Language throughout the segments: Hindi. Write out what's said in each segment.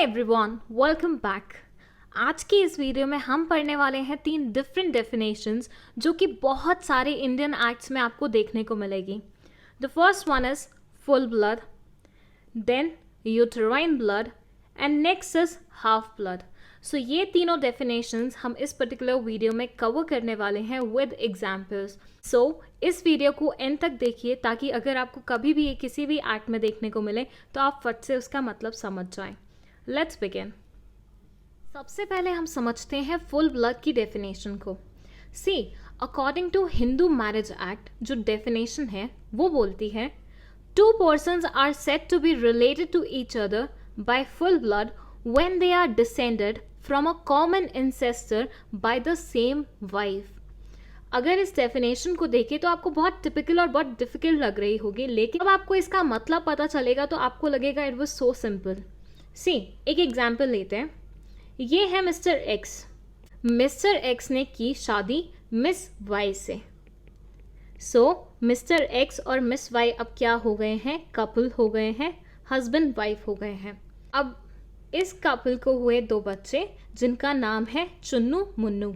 Everyone, welcome back. आज की इस वीडियो में हम पढ़ने वाले हैं 3 डिफरेंट डेफिनेशंस जो कि बहुत सारे इंडियन एक्ट्स में आपको देखने को मिलेगी। The first one is full blood, then uterine blood and next is half blood. So ये तीनों डेफिनेशंस हम इस पर्टिकुलर वीडियो में कवर करने वाले हैं विद एग्जाम्पल्स। सो इस वीडियो को एंड तक देखिए ताकि अगर आपको कभी भी ये किसी भी एक्ट में देखने को मिले तो आप फट से उसका मतलब समझ जाएं। Let's begin. सबसे पहले हम समझते हैं फुल ब्लड की डेफिनेशन को। See, according to Hindu marriage act जो डेफिनेशन है वो बोलती है 2 persons are said to be related to each other by full blood when they are descended from a common ancestor by the same wife। अगर इस डेफिनेशन को देखें तो आपको बहुत टिपिकल और बहुत डिफिकल्ट लग रही होगी, लेकिन अब आपको इसका मतलब पता चलेगा तो आपको लगेगा इट वाज सो सिंपल। सी, एक एग्जाम्पल लेते हैं। ये है मिस्टर एक्स। मिस्टर एक्स ने की शादी मिस वाई से। सो मिस्टर एक्स और मिस वाई अब क्या हो गए हैं? कपल हो गए हैं, हस्बैंड वाइफ हो गए हैं। अब इस कपल को हुए 2 बच्चे जिनका नाम है चुन्नू मुन्नू।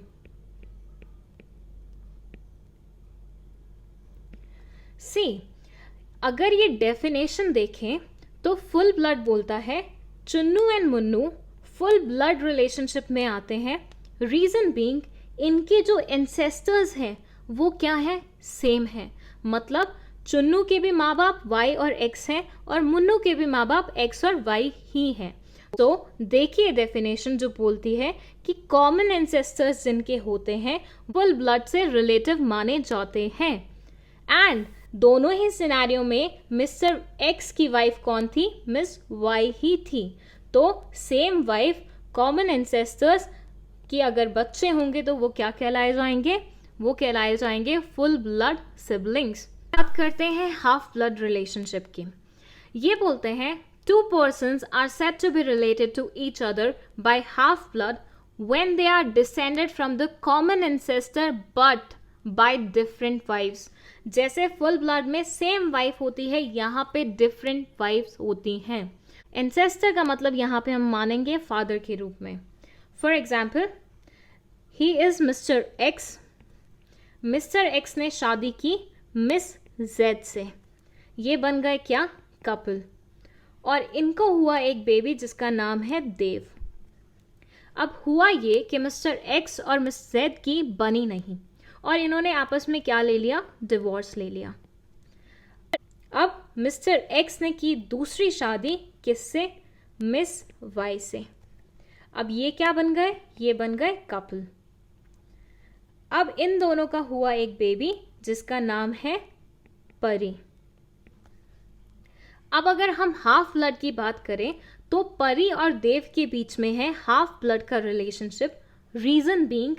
सी, अगर ये डेफिनेशन देखें तो फुल ब्लड बोलता है Chunnu and Munnu full blood relationship में आते हैं। रीजन बीइंग इनके जो एंसेस्टर्स हैं वो क्या है? सेम है। मतलब चुन्नू के भी माँ बाप वाई और एक्स हैं और मुन्नू के भी माँ बाप एक्स और वाई ही हैं। तो देखिए डेफिनेशन जो बोलती है कि कॉमन एंसेस्टर्स जिनके होते हैं फुल ब्लड से रिलेटिव माने जाते हैं। एंड दोनों ही सिनेरियो में मिस्टर एक्स की वाइफ कौन थी? मिस वाई ही थी। तो सेम वाइफ कॉमन एंसेस्टर्स की अगर बच्चे होंगे तो वो क्या कहलाए जाएंगे? वो कहलाए जाएंगे फुल ब्लड सिबलिंग्स। बात करते हैं हाफ ब्लड रिलेशनशिप की। ये बोलते हैं 2 persons are said to be related to each other by half blood when they are descended from the common ancestor but by different wives। जैसे फुल ब्लड में सेम वाइफ होती है, यहाँ पे डिफरेंट वाइफ्स होती हैं। एंसेस्टर का मतलब यहाँ पे हम मानेंगे फादर के रूप में। For example, he is mister x. Mister x ने शादी की मिस जेड से। ये बन गए क्या? कपल। और इनको हुआ एक बेबी जिसका नाम है देव। अब हुआ ये कि मिस्टर एक्स और मिस जेड की बनी नहीं और इन्होंने आपस में क्या ले लिया? डिवोर्स ले लिया। अब मिस्टर एक्स ने की दूसरी शादी किससे? मिस वाई से। अब ये क्या बन गए? ये बन गए कपल। अब इन दोनों का हुआ एक बेबी जिसका नाम है परी। अब अगर हम हाफ ब्लड की बात करें तो परी और देव के बीच में है हाफ ब्लड का रिलेशनशिप। रीजन बीइंग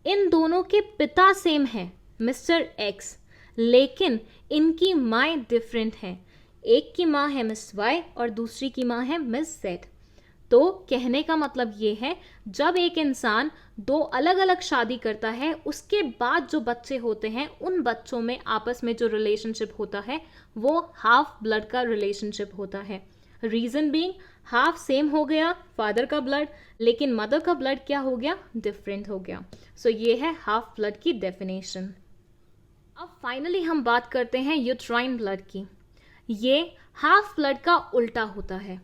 इन दोनों के पिता सेम है मिस्टर एक्स, लेकिन इनकी माँ डिफरेंट है। एक की माँ है मिस वाई और दूसरी की माँ है मिस जेड। तो कहने का मतलब ये है जब एक इंसान 2 अलग अलग शादी करता है उसके बाद जो बच्चे होते हैं उन बच्चों में आपस में जो रिलेशनशिप होता है वो हाफ ब्लड का रिलेशनशिप होता है। रीजन बीइंग हाफ सेम हो गया फादर का ब्लड, लेकिन मदर का ब्लड क्या हो गया? डिफरेंट हो गया। सो ये है हाफ ब्लड की डेफिनेशन। अब फाइनली हम बात करते हैं यूट्राइन ब्लड की। ये हाफ ब्लड का उल्टा होता है।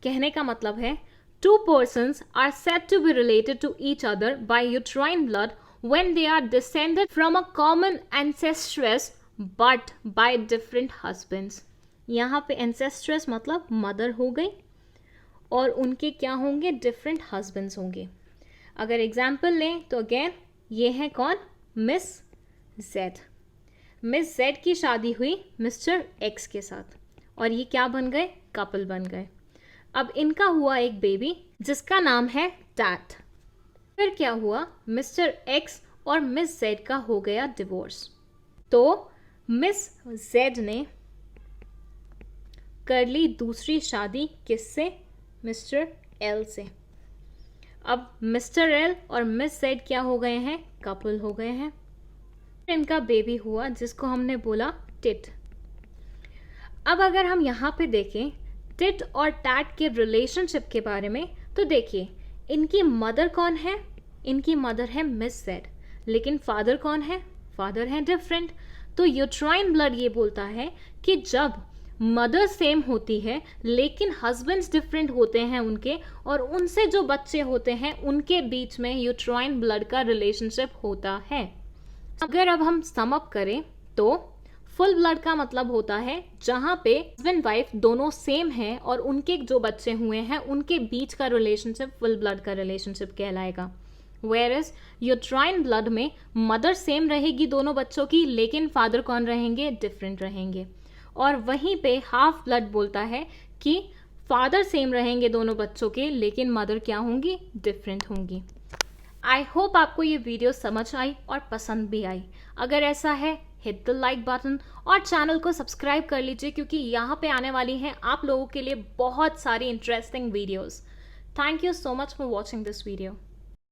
कहने का मतलब है 2 persons are said to be related to each other by uterine blood when they are descended from a common ancestress but by different husbands। यहाँ पे ancestors मतलब मदर हो गई और उनके क्या होंगे? डिफरेंट हस्बैंड्स होंगे। अगर एग्जाम्पल लें तो अगेन ये है कौन? Miss Z. मिस जेड की शादी हुई मिस्टर एक्स के साथ और ये क्या बन गए? कपल बन गए। अब इनका हुआ एक बेबी जिसका नाम है टैट। फिर क्या हुआ? मिस्टर एक्स और मिस जेड का हो गया डिवोर्स। तो मिस जेड ने कर ली दूसरी शादी किससे? मिस्टर एल से। अब मिस्टर एल और मिस जेड क्या हो गए हैं? कपल हो गए हैं। इनका बेबी हुआ जिसको हमने बोला टिट। अब अगर हम यहाँ पे देखें टिट और टैट के रिलेशनशिप के बारे में, तो देखिए इनकी मदर कौन है? इनकी मदर है मिस जेड, लेकिन फादर कौन है? फादर है डिफरेंट। तो यूट्राइन ब्लड ये बोलता है कि जब मदर सेम होती है लेकिन हस्बैंड्स डिफरेंट होते हैं उनके, और उनसे जो बच्चे होते हैं उनके बीच में यूट्राइन ब्लड का रिलेशनशिप होता है। अगर अब हम सम अप करें तो फुल ब्लड का मतलब होता है जहां पे हस्बैंड वाइफ दोनों सेम हैं और उनके जो बच्चे हुए हैं उनके बीच का रिलेशनशिप फुल ब्लड का रिलेशनशिप कहलाएगा। वेयरएज यूट्राइन ब्लड में मदर सेम रहेगी दोनों बच्चों की, लेकिन फादर कौन रहेंगे? डिफरेंट रहेंगे। और वहीं पे हाफ ब्लड बोलता है कि फादर सेम रहेंगे दोनों बच्चों के, लेकिन मदर क्या होंगी? डिफरेंट होंगी। आई होप आपको ये वीडियो समझ आई और पसंद भी आई। अगर ऐसा है हिट द लाइक बटन और चैनल को सब्सक्राइब कर लीजिए, क्योंकि यहाँ पे आने वाली हैं आप लोगों के लिए बहुत सारी interesting videos. Thank you so much for watching this video.